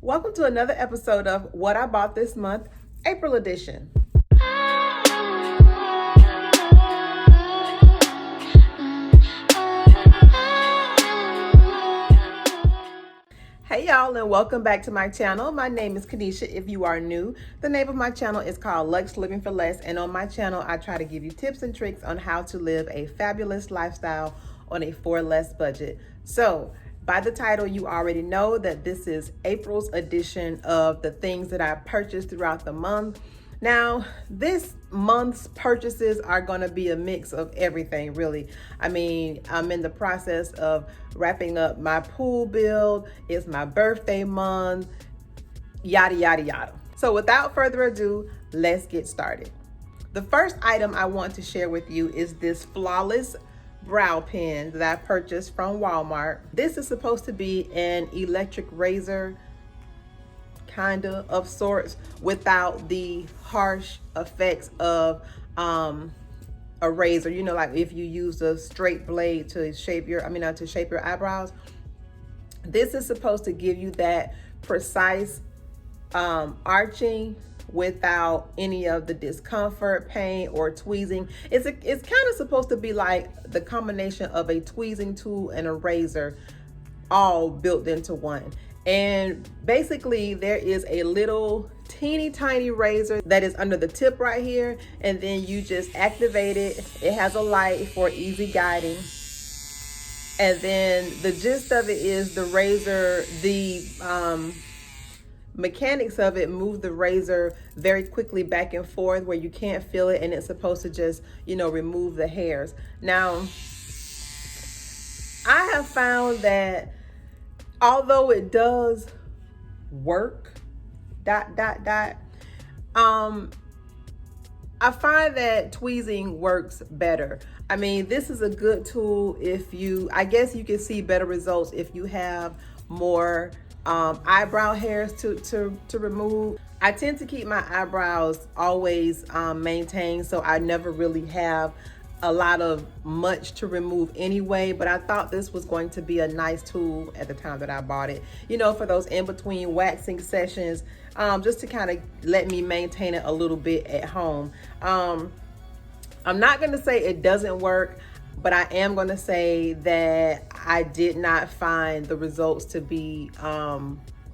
Welcome to another episode of What I Bought This Month, April edition. Hey y'all, and welcome back to my channel. My name is Kanisha if you are new. The name of my channel is called Luxe Living for Less, and on my channel I try to give you tips and tricks on how to live a fabulous lifestyle on a for less budget. So by the title, you already know that this is April's edition of the things that I purchased throughout the month. Now, this month's purchases are going to be a mix of everything, really. I mean, I'm in the process of wrapping up my pool build. It's my birthday month, yada, yada, yada. So without further ado, let's get started. The first item I want to share with you is this Flawless brow pen that I purchased from Walmart. This is supposed to be an electric razor of sorts without the harsh effects of a razor. You know, like if you use a straight blade to shape your eyebrows. This is supposed to give you that precise arching without any of the discomfort, pain, or tweezing. It's kind of supposed to be like the combination of a tweezing tool and a razor all built into one. And basically there is a little teeny tiny razor that is under the tip right here, and then you just activate it. It has a light for easy guiding. And then the gist of it is the razor, the mechanics of it move the razor very quickly back and forth where you can't feel it, and it's supposed to just, you know, remove the hairs. Now, I have found that although it does work, I find that tweezing works better. I mean, this is a good tool if I guess you can see better results if you have more eyebrow hairs to remove. I tend to keep my eyebrows always maintained, so I never really have a lot of much to remove anyway, but I thought this was going to be a nice tool at the time that I bought it, you know, for those in-between waxing sessions, just to kind of let me maintain it a little bit at home. I'm not going to say it doesn't work, but I am going to say that I did not find the results to be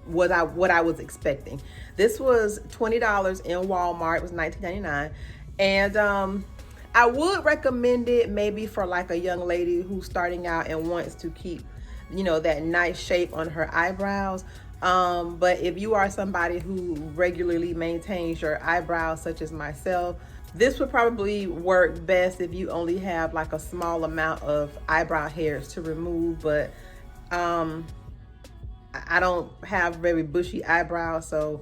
what I was expecting. This was $20 in Walmart. It was $19.99, and I would recommend it maybe for like a young lady who's starting out and wants to keep, you know, that nice shape on her eyebrows. But if you are somebody who regularly maintains your eyebrows, such as myself, this would probably work best if you only have like a small amount of eyebrow hairs to remove. But I don't have very bushy eyebrows, so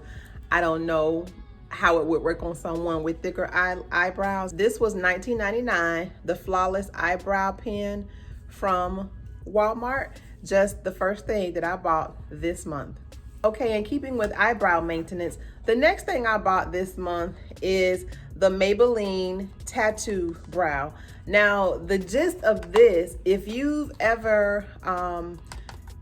I don't know how it would work on someone with thicker eyebrows. This was $19.99, the Flawless eyebrow pen from Walmart. Just the first thing that I bought this month. Okay, in keeping with eyebrow maintenance, the next thing I bought this month is the Maybelline Tattoo Brow. Now, the gist of this, if you've ever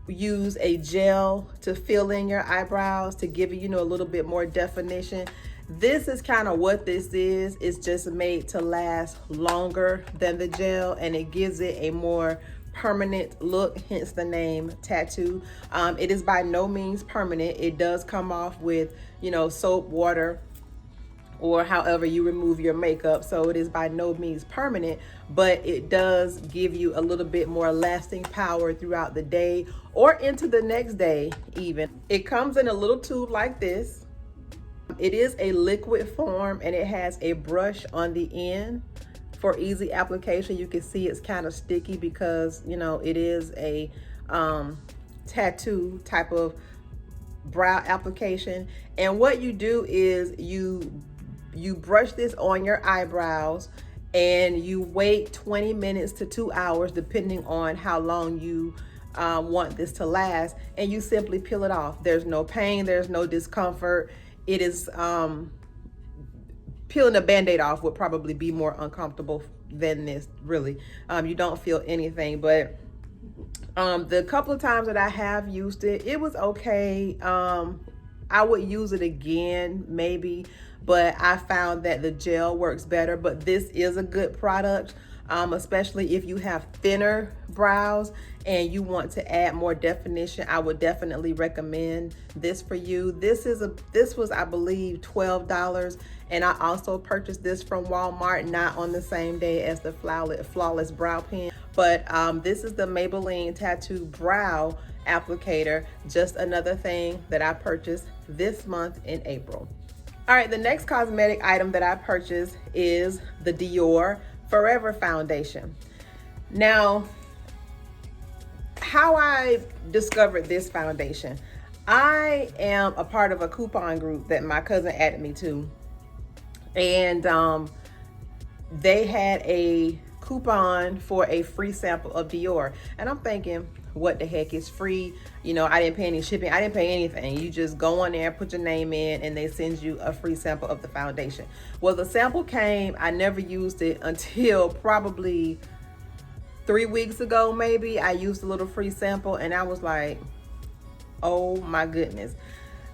used a gel to fill in your eyebrows to give you know, a little bit more definition, this is kind of what this is. It's just made to last longer than the gel, and it gives it a more permanent look, hence the name tattoo. It is by no means permanent. It does come off with, you know, soap, water, or however you remove your makeup. So it is by no means permanent, but it does give you a little bit more lasting power throughout the day or into the next day even. It comes in a little tube like this. It is a liquid form, and it has a brush on the end for easy application. You can see it's kind of sticky because, you know, it is a tattoo type of brow application. And what you do is you brush this on your eyebrows, and you wait 20 minutes to 2 hours depending on how long you want this to last, and you simply peel it off. There's no pain, there's no discomfort. It is peeling a band-aid off would probably be more uncomfortable than this, really. You don't feel anything, but The couple of times that I have used it, it was okay. I would use it again, maybe, but I found that the gel works better. But this is a good product, especially if you have thinner brows and you want to add more definition. I would definitely recommend this for you. This was, I believe, $12, and I also purchased this from Walmart, not on the same day as the Flawless Brow Pen. But this is the Maybelline Tattoo Brow Applicator, just another thing that I purchased this month in April. All right, the next cosmetic item that I purchased is the Dior Forever Foundation. Now, how I discovered this foundation, I am a part of a coupon group that my cousin added me to, and they had a coupon for a free sample of Dior, and I'm thinking, what the heck is free? You know, I didn't pay any shipping, I didn't pay anything. You just go on there, put your name in, and they send you a free sample of the foundation. Well, the sample came, I never used it until probably 3 weeks ago, maybe. I used a little free sample, and I was like, oh my goodness.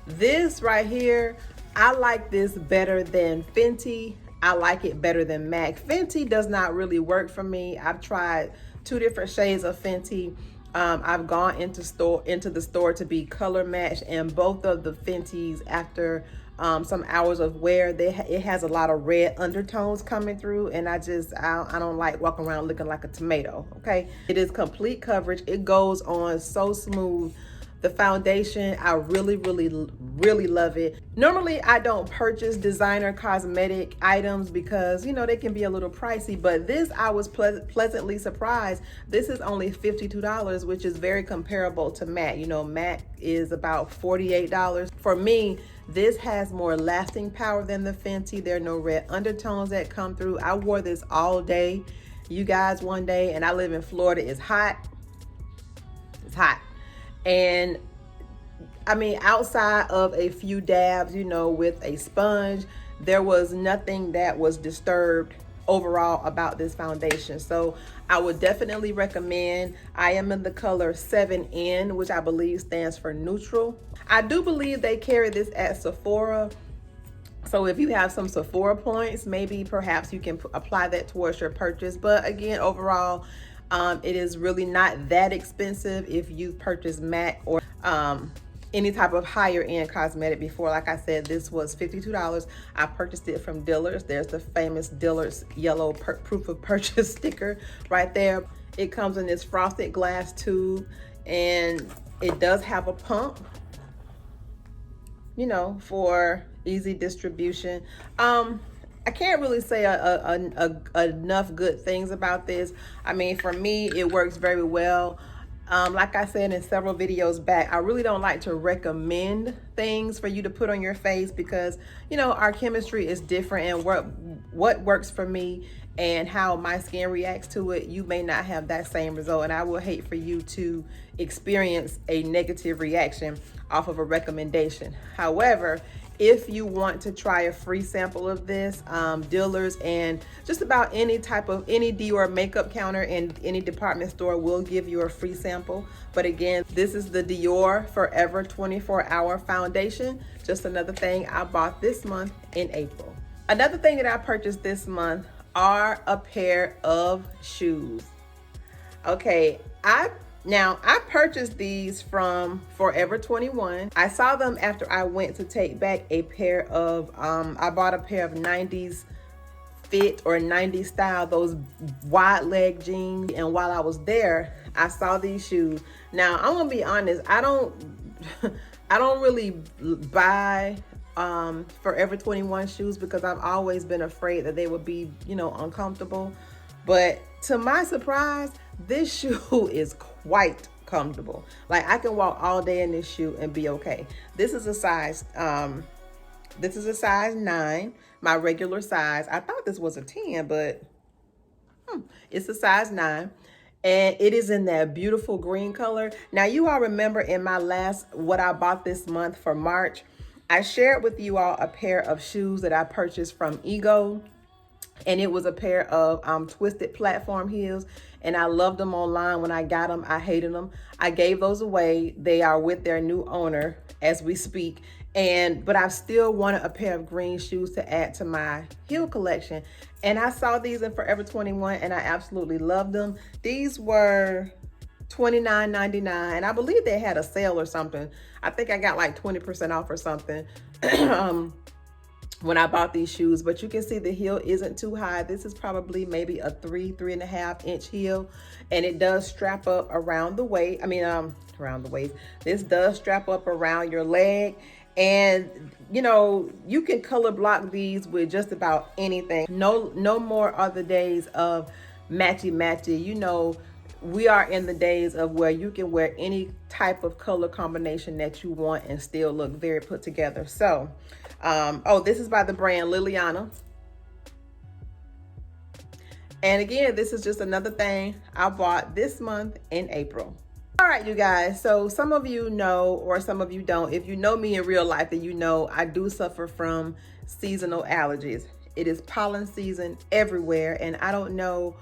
This right here, I like this better than Fenty. I like it better than MAC. Fenty does not really work for me. I've tried 2 different shades of Fenty. I've gone into the store to be color matched, and both of the Fenties, after some hours of wear, it has a lot of red undertones coming through, and I don't like walking around looking like a tomato. Okay, it is complete coverage. It goes on so smooth. The foundation, I really love it. Normally, I don't purchase designer cosmetic items because, you know, they can be a little pricey, but this, I was pleasantly surprised. This is only $52, which is very comparable to MAC. You know, MAC is about $48. For me, this has more lasting power than the Fenty. There are no red undertones that come through. I wore this all day, you guys, one day, and I live in Florida. It's hot. It's hot. And I mean, outside of a few dabs, you know, with a sponge, there was nothing that was disturbed overall about this foundation. So I would definitely recommend. I am in the color 7N, which I believe stands for neutral. I do believe they carry this at Sephora. So if you have some Sephora points, maybe perhaps you can apply that towards your purchase. But again, overall, it is really not that expensive if you purchase MAC or any type of higher end cosmetic before. Like I said, this was $52. I purchased it from Dillard's. There's the famous Dillard's yellow proof of purchase sticker right there. It comes in this frosted glass tube, and it does have a pump, you know, for easy distribution. I can't really say enough good things about this. I mean, for me, it works very well. Like I said in several videos back, I really don't like to recommend things for you to put on your face because, you know, our chemistry is different, and what works for me and how my skin reacts to it, you may not have that same result. And I will hate for you to experience a negative reaction off of a recommendation. However, if you want to try a free sample of this, Dillard's and just about any Dior makeup counter in any department store will give you a free sample. But again, this is the Dior Forever 24-Hour Foundation. Just another thing I bought this month in April. Another thing that I purchased this month are a pair of shoes. Okay, I purchased these from Forever 21. I saw them after I went to take back a pair of, I bought a pair of 90s fit or 90s style, those wide leg jeans. And while I was there, I saw these shoes. Now, I'm gonna be honest, I don't really buy Forever 21 shoes because I've always been afraid that they would be, you know, uncomfortable. But to my surprise, this shoe is quite comfortable. Like, I can walk all day in this shoe and be okay. This is a size 9, my regular size. I thought this was a 10, but it's a size 9. And it is in that beautiful green color. Now, you all remember in my what I bought this month for March, I shared with you all a pair of shoes that I purchased from Ego. And it was a pair of twisted platform heels, and I loved them online when I got them. I hated them. I gave those away. They are with their new owner as we speak. But I still wanted a pair of green shoes to add to my heel collection. And I saw these in Forever 21 and I absolutely loved them. These were $29.99, and I believe they had a sale or something. I think I got like 20% off or something when I bought these shoes. But you can see the heel isn't too high. This is probably maybe a 3.5 inch heel, and it does strap up around the waist. Around the waist. This does strap up around your leg. And you know, you can color block these with just about anything. No more are the days of matchy. You know, we are in the days of where you can wear any type of color combination that you want and still look very put together. So, oh, this is by the brand Liliana. And again, this is just another thing I bought this month in April. All right, you guys, so some of you know, or some of you don't. If you know me in real life, then you know I do suffer from seasonal allergies. It is pollen season everywhere, and I don't know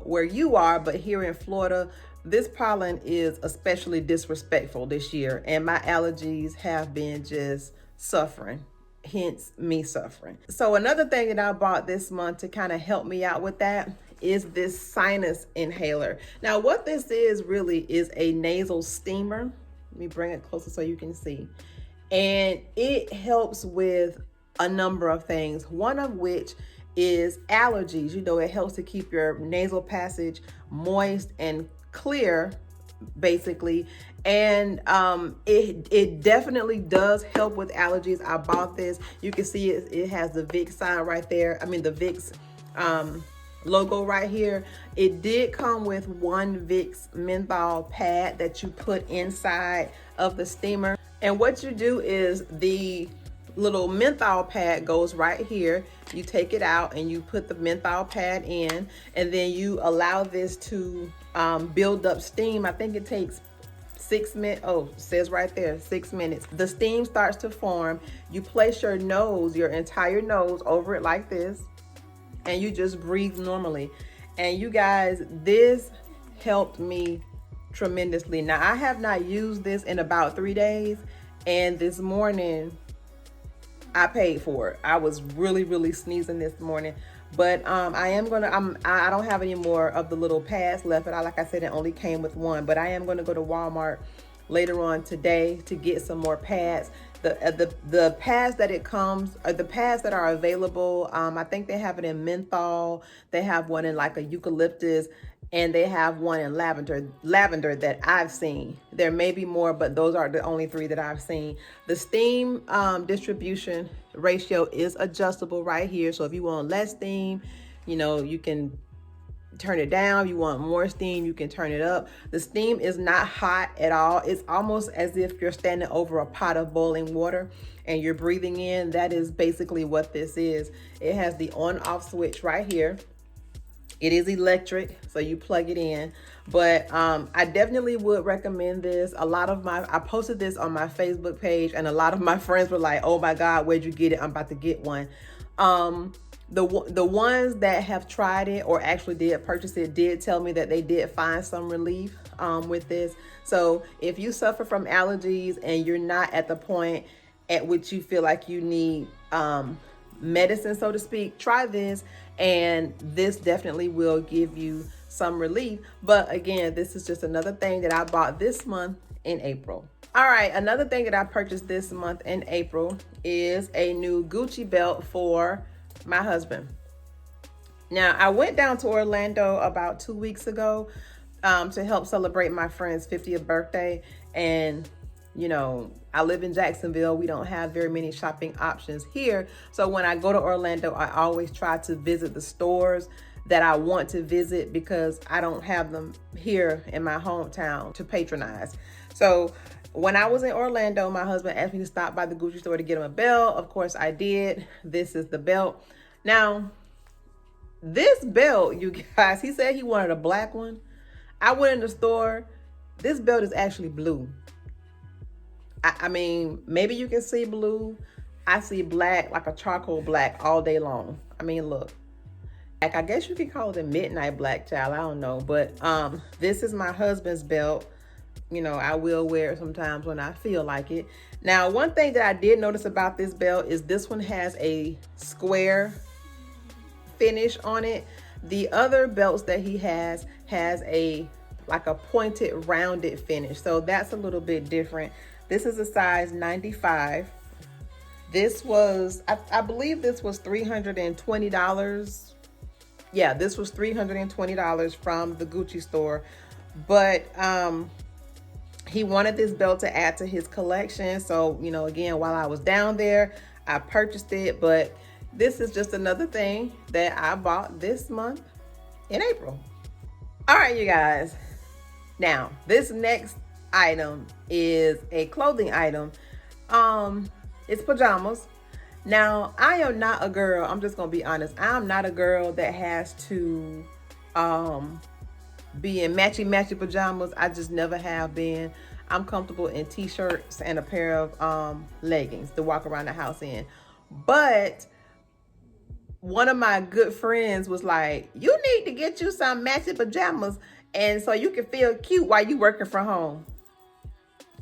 where you are, but here in Florida, this pollen is especially disrespectful this year, and my allergies have been just suffering, hence me suffering. So another thing that I bought this month to kind of help me out with that is this Sinus Inhaler. Now what this is really is a nasal steamer. Let me bring it closer so you can see. And it helps with a number of things, one of which is allergies. You know, it helps to keep your nasal passage moist and clear, basically. And it definitely does help with allergies. I bought this. You can see it has the Vicks sign right there. I mean, the Vicks logo right here. It did come with one Vicks menthol pad that you put inside of the steamer. And what you do is the little menthol pad goes right here. You take it out and you put the menthol pad in, and then you allow this to build up steam. I think it takes 6 minutes. Oh, it says right there, 6 minutes. The steam starts to form. You place your nose, your entire nose over it like this, and you just breathe normally. And you guys, this helped me tremendously. Now, I have not used this in about 3 days, and this morning I paid for it. I was really sneezing this morning, but I don't have any more of the little pads left. But like I said, it only came with one, but I am going to go to Walmart later on today to get some more pads. The pads that it comes, or the pads that are available, I think they have it in menthol, they have one in like a eucalyptus, and they have one in lavender that I've seen. There may be more, but those are the only 3 that I've seen. The steam distribution ratio is adjustable right here. So if you want less steam, you know, you can turn it down. If you want more steam, you can turn it up. The steam is not hot at all. It's almost as if you're standing over a pot of boiling water and you're breathing in. That is basically what this is. It has the on-off switch right here. It is electric, so you plug it in. But I definitely would recommend this. I posted this on my Facebook page, and a lot of my friends were like, oh my God, where'd you get it? I'm about to get one. The ones that have tried it or actually did purchase it did tell me that they did find some relief with this. So if you suffer from allergies and you're not at the point at which you feel like you need medicine, so to speak, try this, and this definitely will give you some relief. But again, this is just another thing that I bought this month in April. All right, another thing that I purchased this month in April is a new Gucci belt for my husband. Now, I went down to Orlando about 2 weeks ago to help celebrate my friend's 50th birthday. And, you know, I live in Jacksonville. We don't have very many shopping options here. So when I go to Orlando, I always try to visit the stores that I want to visit because I don't have them here in my hometown to patronize. So when I was in Orlando, my husband asked me to stop by the Gucci store to get him a belt. Of course I did. This is the belt. Now, this belt, you guys, he said he wanted a black one. I went in the store. This belt is actually blue. I mean, maybe you can see blue. I see black, like a charcoal black all day long. I mean, look, I guess you could call it a midnight black, child, I don't know. But this is my husband's belt. You know, I will wear it sometimes when I feel like it. Now, one thing that I did notice about this belt is this one has a square finish on it. The other belts that he has a like a pointed rounded finish, so that's a little bit different. This is a size 95. This was, I believe this was $320. Yeah, this was $320 from the Gucci store. But he wanted this belt to add to his collection. So, you know, again, while I was down there, I purchased it. But this is just another thing that I bought this month in April. All right, you guys. Now, this next item is a clothing item. It's pajamas. Now, I am not a girl, I'm just gonna be honest, I'm not a girl that has to be in matchy pajamas. I just never have been. I'm comfortable in t-shirts and a pair of leggings to walk around the house in. But one of my good friends was like, you need to get you some matching pajamas, and so you can feel cute while you working from home.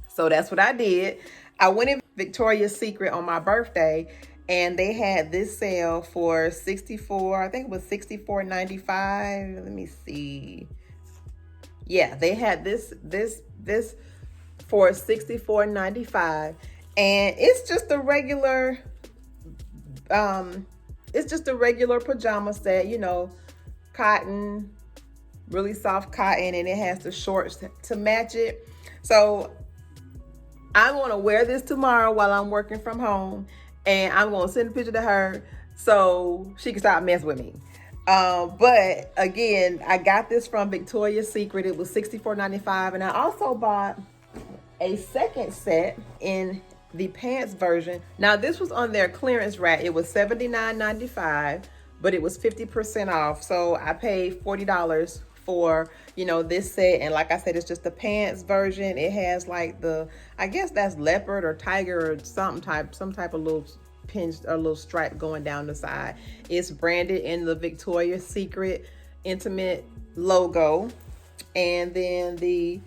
So that's what I did. I went in Victoria's Secret on my birthday, and they had this sale for $64, I think it was $64.95. Let me see. Yeah, they had this for $64.95, and it's just a regular pajama set, you know, cotton, really soft cotton, and it has the shorts to match it. So I'm gonna wear this tomorrow while I'm working from home, and I'm gonna send a picture to her so she can stop messing with me. But again, I got this from Victoria's Secret. It was $64.95, and I also bought a second set in the pants version. Now, this was on their clearance rack. It was $79.95, but it was 50% off. So I paid $40 for, you know, this set. And like I said, it's just the pants version. It has like the, I guess that's leopard or tiger or some type of little pinch or little stripe going down the side. It's branded in the Victoria's Secret intimate logo. And then the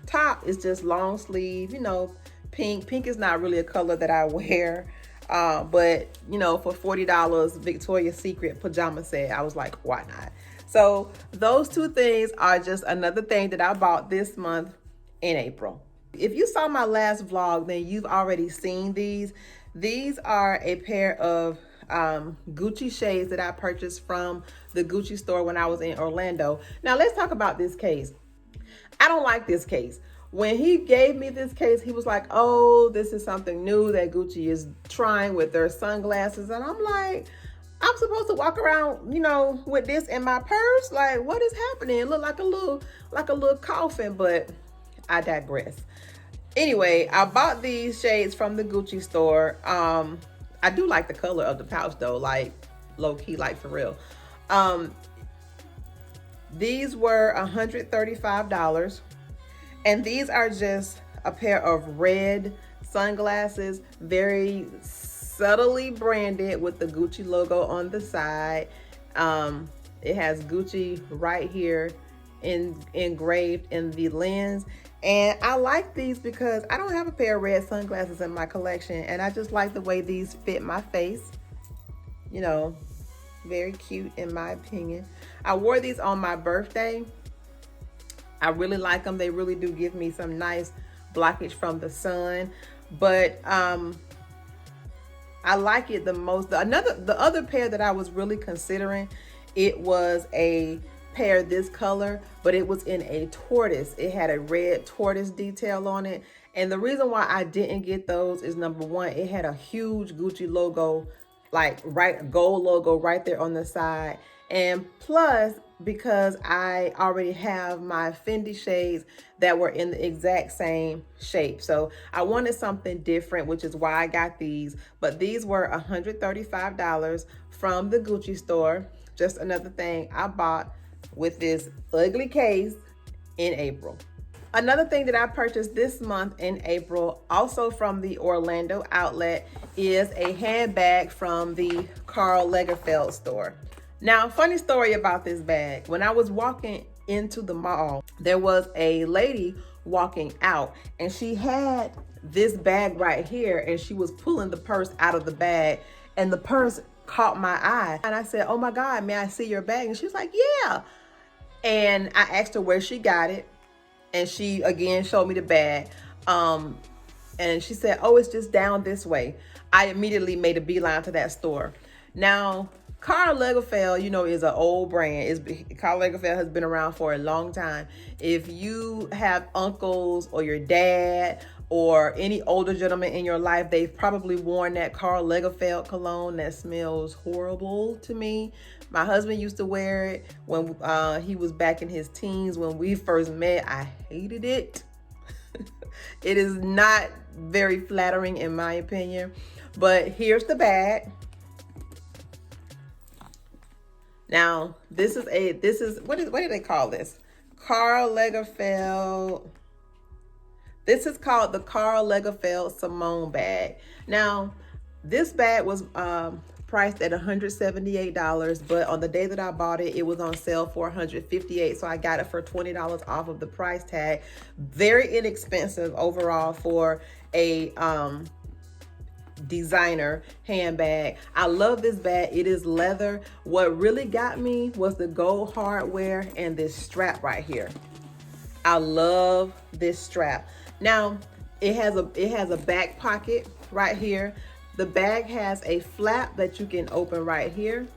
top is just long sleeve, you know, pink. Pink is not really a color that I wear. But you know, for $40 Victoria's Secret pajama set, I was like, why not? So those two things are just another thing that I bought this month in April. If you saw my last vlog, then you've already seen these. These are a pair of Gucci shades that I purchased from the Gucci store when I was in Orlando. Now let's talk about this case. I don't like this case. When he gave me this case, he was like, oh, this is something new that Gucci is trying with their sunglasses. And I'm like, I'm supposed to walk around, you know, with this in my purse? Like, what is happening? It looked like a little coffin, but I digress. Anyway, I bought these shades from the Gucci store. I do like the color of the pouch though, like low key, like for real. These were $135. And these are just a pair of red sunglasses, very subtly branded with the Gucci logo on the side. It has Gucci right here engraved in the lens. And I like these because I don't have a pair of red sunglasses in my collection, and I just like the way these fit my face. You know, very cute in my opinion. I wore these on my birthday. I really like them. They really do give me some nice blockage from the sun. But I like it the most. The other pair that I was really considering, it was a pair this color, but it was in a tortoise. It had a red tortoise detail on it. And the reason why I didn't get those is, number one, it had a huge Gucci logo, like gold logo right there on the side. And plus, because I already have my Fendi shades that were in the exact same shape. So I wanted something different, which is why I got these. But these were $135 from the Gucci store. Just another thing I bought with this ugly case in April. Another thing that I purchased this month in April, also from the Orlando outlet, is a handbag from the Karl Legerfeld store. Now, funny story about this bag. When I was walking into the mall, there was a lady walking out, and she had this bag right here, and she was pulling the purse out of the bag, and the purse caught my eye. And I said, "Oh my God, may I see your bag?" And she was like, "Yeah." And I asked her where she got it. And she again showed me the bag. And she said, "Oh, it's just down this way." I immediately made a beeline to that store. Now, Karl Legerfeld, you know, is an old brand. Karl Legerfeld has been around for a long time. If you have uncles or your dad or any older gentleman in your life, they've probably worn that Karl Legerfeld cologne that smells horrible to me. My husband used to wear it when he was back in his teens. When we first met, I hated it. It is not very flattering in my opinion. But here's the bag. Now, this is what do they call this? Karl Legerfeld. This is called the Karl Legerfeld Simone bag. Now, this bag was priced at $178, but on the day that I bought it, it was on sale for $158. So I got it for $20 off of the price tag. Very inexpensive overall for a designer handbag. I love this bag. It is leather. What really got me was the gold hardware and this strap right here. I love this strap. Now, it has a back pocket right here. The bag has a flap that you can open right here.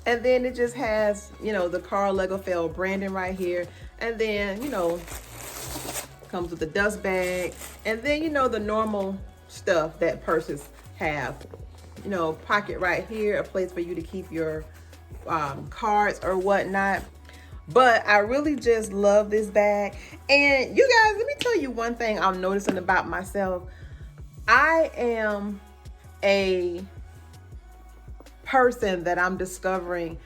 And then it just has, you know, the Karl Legerfeld branding right here. And then, you know, comes with the dust bag. And then, you know, the normal stuff that purses have. You know, pocket right here, a place for you to keep your cards or whatnot. But I really just love this bag. And you guys, let me tell you one thing I'm noticing about myself. I am a person that I'm discovering.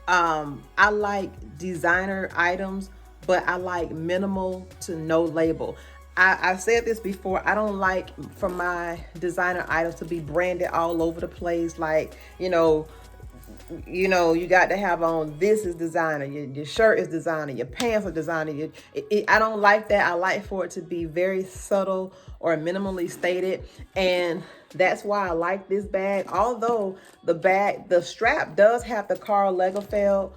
I like designer items, but I like minimal to no label. I've said this before. I don't like for my designer items to be branded all over the place. Like, you know, you got to have on, this is designer, your shirt is designer, your pants are designer. I don't like that. I like for it to be very subtle or minimally stated. And that's why I like this bag. Although the strap does have the Karl Legerfeld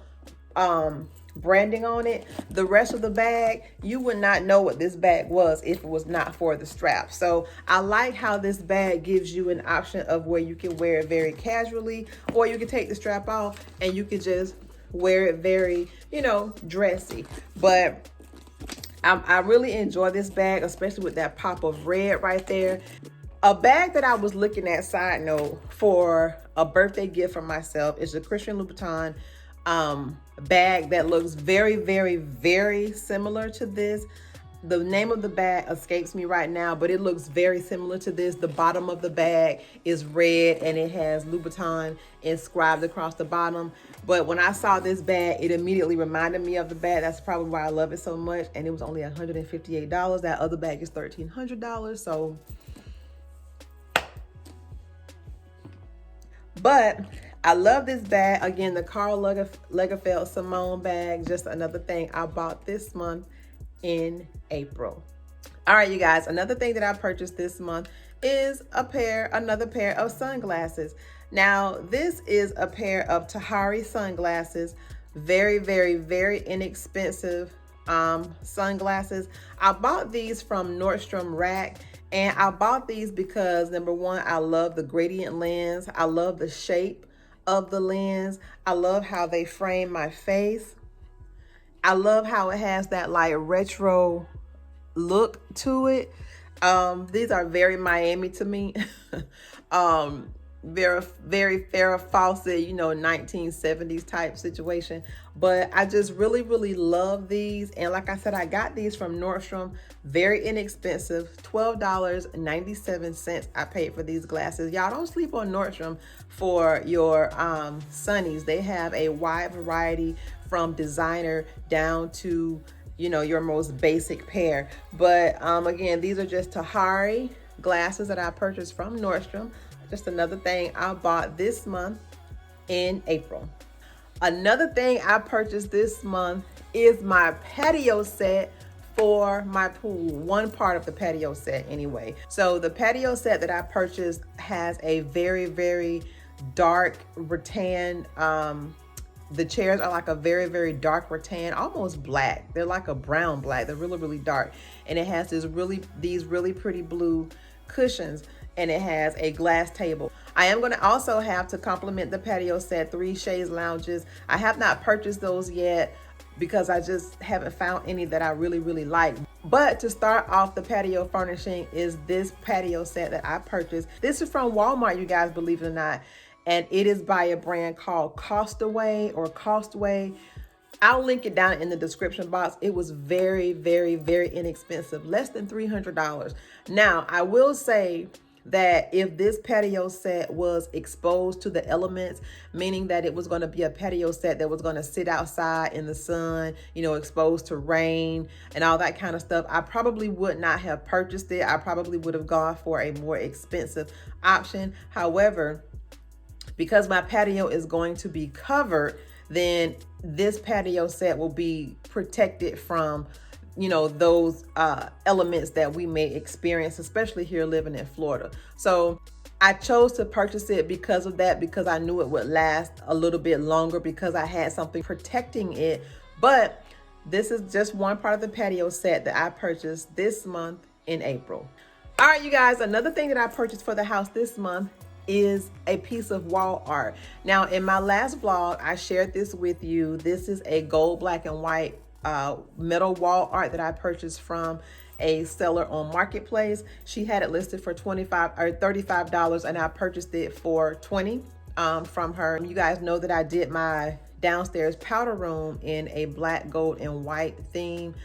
branding on it, the rest of the bag, you would not know what this bag was if it was not for the strap. So I like how this bag gives you an option of where you can wear it very casually, or you can take the strap off and you can just wear it very, you know, dressy. But I really enjoy this bag, especially with that pop of red right there. A bag that I was looking at, side note, for a birthday gift for myself is the Christian Louboutin bag that looks very, very, very similar to this. The name of the bag escapes me right now, but it looks very similar to this. The bottom of the bag is red and it has Louboutin inscribed across the bottom. But when I saw this bag, it immediately reminded me of the bag. That's probably why I love it so much. And it was only $158. That other bag is $1,300. So, but I love this bag. Again, the Karl Legerfeld Simone bag. Just another thing I bought this month in April. All right, you guys, another thing that I purchased this month is another pair of sunglasses. Now, this is a pair of Tahari sunglasses. Very, very, very inexpensive sunglasses. I bought these from Nordstrom Rack. And I bought these because, number one, I love the gradient lens. I love the shape of the lens. I love how they frame my face. I love how it has that like retro look to it. These are very Miami to me. Very, very Farrah Fawcett, you know, 1970s type situation. But I just really, really love these. And like I said, I got these from Nordstrom. Very inexpensive, $12.97 I paid for these glasses. Y'all don't sleep on Nordstrom for your sunnies. They have a wide variety from designer down to you know, your most basic pair. But again, these are just Tahari glasses that I purchased from Nordstrom. Just another thing I bought this month in April. Another thing I purchased this month is my patio set for my pool. One part of the patio set anyway. So the patio set that I purchased has a very, very dark rattan. The chairs are like a very, very dark rattan, almost black. They're like a brown black. They're really, really dark. And it has these really pretty blue cushions, and it has a glass table. I am going to also have, to complement the patio set, 3 chaise lounges. I have not purchased those yet because I just haven't found any that I really, really like. But to start off the patio furnishing is this patio set that I purchased. This is from Walmart, you guys, believe it or not. And it is by a brand called Costaway. I'll link it down in the description box. It was very, very, very inexpensive, less than $300. Now, I will say that if this patio set was exposed to the elements, meaning that it was going to be a patio set that was going to sit outside in the sun, you know, exposed to rain and all that kind of stuff, I probably would not have purchased it. I probably would have gone for a more expensive option. However, because my patio is going to be covered, then this patio set will be protected from, you know, those elements that we may experience, especially here living in Florida. So I chose to purchase it because of that, because I knew it would last a little bit longer, because I had something protecting it. But this is just one part of the patio set that I purchased this month in April. All right, you guys, another thing that I purchased for the house this month is a piece of wall art. Now, in my last vlog, I shared this with you. This is a gold, black, and white metal wall art that I purchased from a seller on Marketplace. She had it listed for $25 or $35, and I purchased it for $20 from her. You guys know that I did my downstairs powder room in a black, gold, and white theme.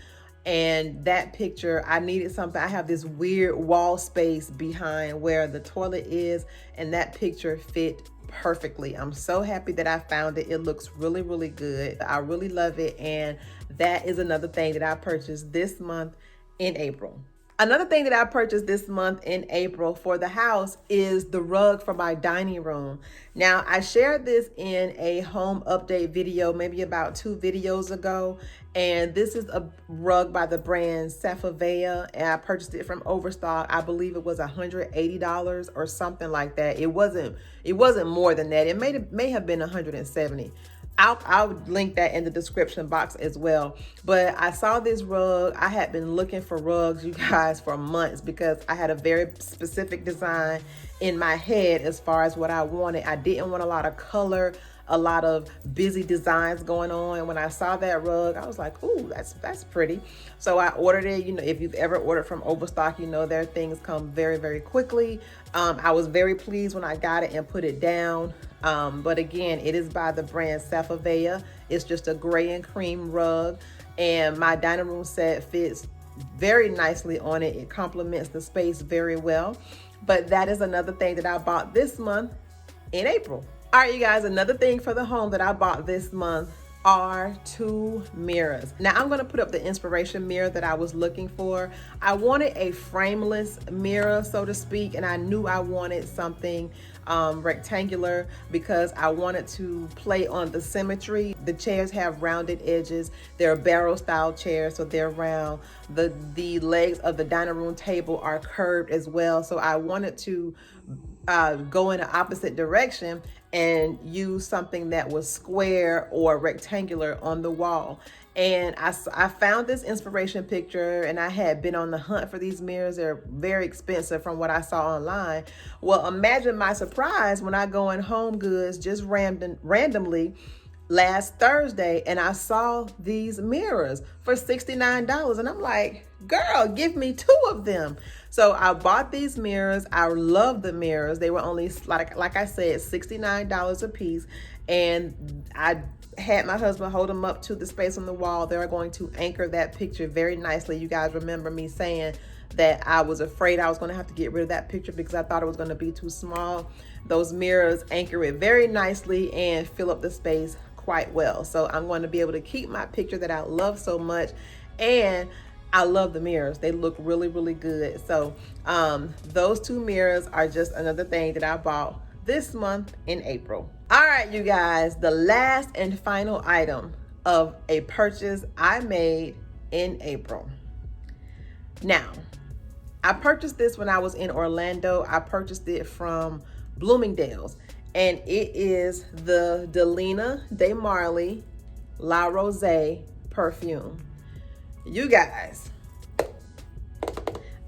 And that picture, I needed something. I have this weird wall space behind where the toilet is, and that picture fit perfectly. I'm so happy that I found it. It looks really, really good. I really love it. And that is another thing that I purchased this month in April. Another thing that I purchased this month in April for the house is the rug for my dining room. Now, I shared this in a home update video, maybe about 2 videos ago. And this is a rug by the brand Safavieh, and I purchased it from Overstock. I believe it was $180 or something like that. It wasn't more than that. It may have been $170. I'll link that in the description box as well. But I saw this rug. I had been looking for rugs, you guys, for months, because I had a very specific design in my head as far as what I wanted. I didn't want a lot of color, a lot of busy designs going on. And when I saw that rug, I was like, ooh, that's pretty. So I ordered it. You know, if you've ever ordered from Overstock, you know their things come very, very quickly. I was very pleased when I got it and put it down. But again, it is by the brand Safavieh. It's just a gray and cream rug, and my dining room set fits very nicely on it. It complements the space very well. But that is another thing that I bought this month in April. All right, you guys, another thing for the home that I bought this month are 2 mirrors. Now, I'm going to put up the inspiration mirror that I was looking for. I wanted a frameless mirror, so to speak, and I knew I wanted something rectangular because I wanted to play on the symmetry. The chairs have rounded edges. They're barrel style chairs, so they're round. The legs of the dining room table are curved as well, so I wanted to go in the opposite direction and use something that was square or rectangular on the wall. And I found this inspiration picture, and I had been on the hunt for these mirrors. They're very expensive from what I saw online. Well, imagine my surprise when I go in Home Goods just randomly last Thursday, and I saw these mirrors for $69. And I'm like, girl, give me 2 of them. So I bought these mirrors. I love the mirrors. They were only, like I said, $69 a piece. And I had my husband hold them up to the space on the wall. They're going to anchor that picture very nicely. You guys remember me saying that I was afraid I was going to have to get rid of that picture because I thought it was going to be too small. Those mirrors anchor it very nicely and fill up the space quite well. So I'm going to be able to keep my picture that I love so much And I love the mirrors. They look really, really good. So those two mirrors are just another thing that I bought this month in April. All right, you guys, the last and final item of a purchase I made in April. Now, I purchased this when I was in Orlando. I purchased it from Bloomingdale's, and it is the Delina de Marly La Rosée perfume. You guys,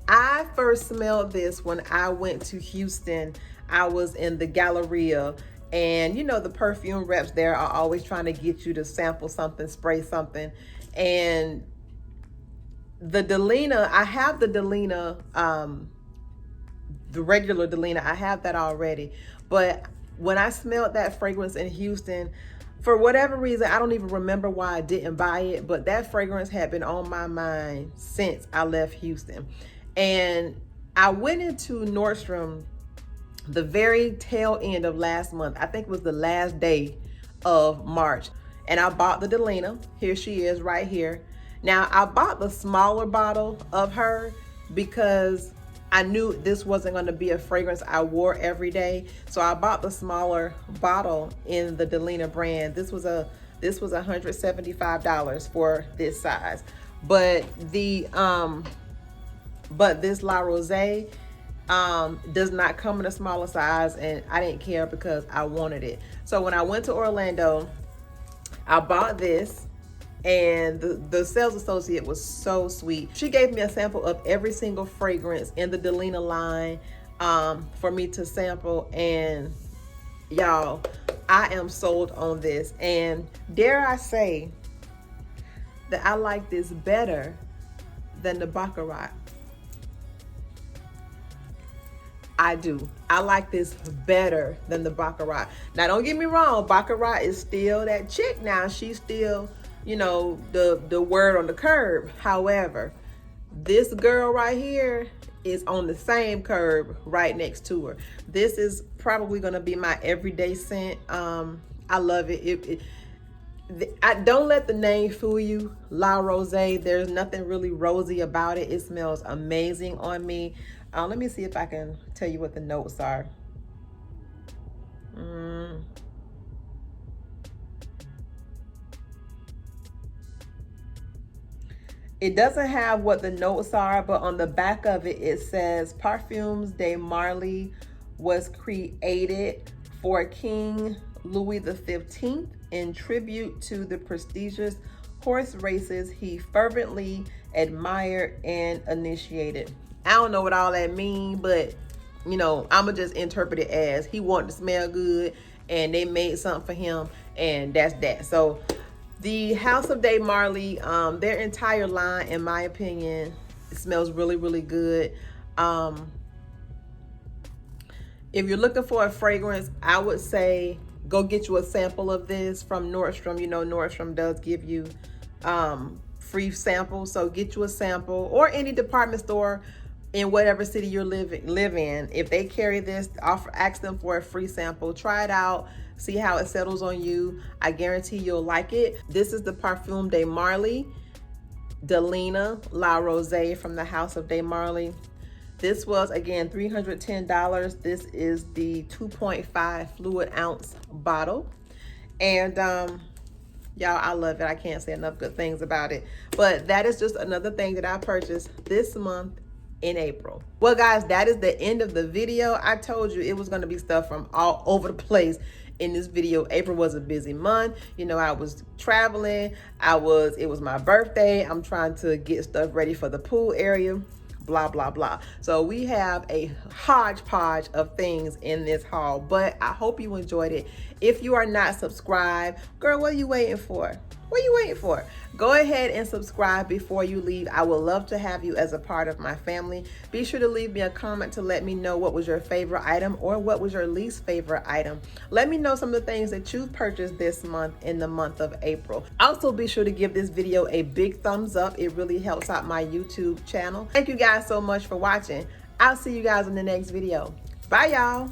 I first smelled this when I went to Houston. I was in the Galleria, and you know, the perfume reps there are always trying to get you to sample something, spray something. And the Delina, I have the Delina, the regular Delina, I have that already. But when I smelled that fragrance in Houston, for whatever reason, I don't even remember why I didn't buy it, but that fragrance had been on my mind since I left Houston. And I went into Nordstrom the very tail end of last month. I think it was the last day of March. And I bought the Delina. Here she is right here. Now, I bought the smaller bottle of her because I knew this wasn't going to be a fragrance I wore every day. So I bought the smaller bottle in the Delina brand. This was $175 for this size. But this La Rosée does not come in a smaller size, and I didn't care because I wanted it. So when I went to Orlando, I bought this. And the sales associate was so sweet. She gave me a sample of every single fragrance in the Delina line for me to sample. And y'all, I am sold on this. And dare I say that I like this better than the Baccarat. I do. I like this better than the Baccarat. Now, don't get me wrong. Baccarat is still that chick now. She's still, you know, the word on the curb. However, this girl right here is on the same curb right next to her. This is probably going to be my everyday scent. I love it. I don't let the name fool you. La Rosée. There's nothing really rosy about it. It smells amazing on me. Let me see if I can tell you what the notes are. It doesn't have what the notes are, but on the back of it, it says Parfums de Marly was created for King Louis XV in tribute to the prestigious horse races he fervently admired and initiated. I don't know what all that means, but you know, I'ma just interpret it as he wanted to smell good and they made something for him, and that's that. So the House of de Marly, their entire line, in my opinion, it smells really, really good. If you're looking for a fragrance, I would say go get you a sample of this from Nordstrom. You know, Nordstrom does give you free samples, so get you a sample, or any department store in whatever city you live in. If they carry this, ask them for a free sample. Try it out. See how it settles on you. I guarantee you'll like it. This is the Parfum de Marly, Delina La Rosée from the House of de Marly. This was, again, $310. This is the 2.5 fluid ounce bottle. And y'all, I love it. I can't say enough good things about it. But that is just another thing that I purchased this month in April. Well, guys, that is the end of the video. I told you it was going to be stuff from all over the place in this video. April was a busy month. You know, I was traveling. It was my birthday. I'm trying to get stuff ready for the pool area. Blah, blah, blah. So we have a hodgepodge of things in this haul, but I hope you enjoyed it. If you are not subscribed, girl, what are you waiting for? What are you waiting for? Go ahead and subscribe before you leave. I would love to have you as a part of my family. Be sure to leave me a comment to let me know what was your favorite item or what was your least favorite item. Let me know some of the things that you've purchased this month in the month of April. Also, be sure to give this video a big thumbs up. It really helps out my YouTube channel. Thank you guys so much for watching. I'll see you guys in the next video. Bye, y'all.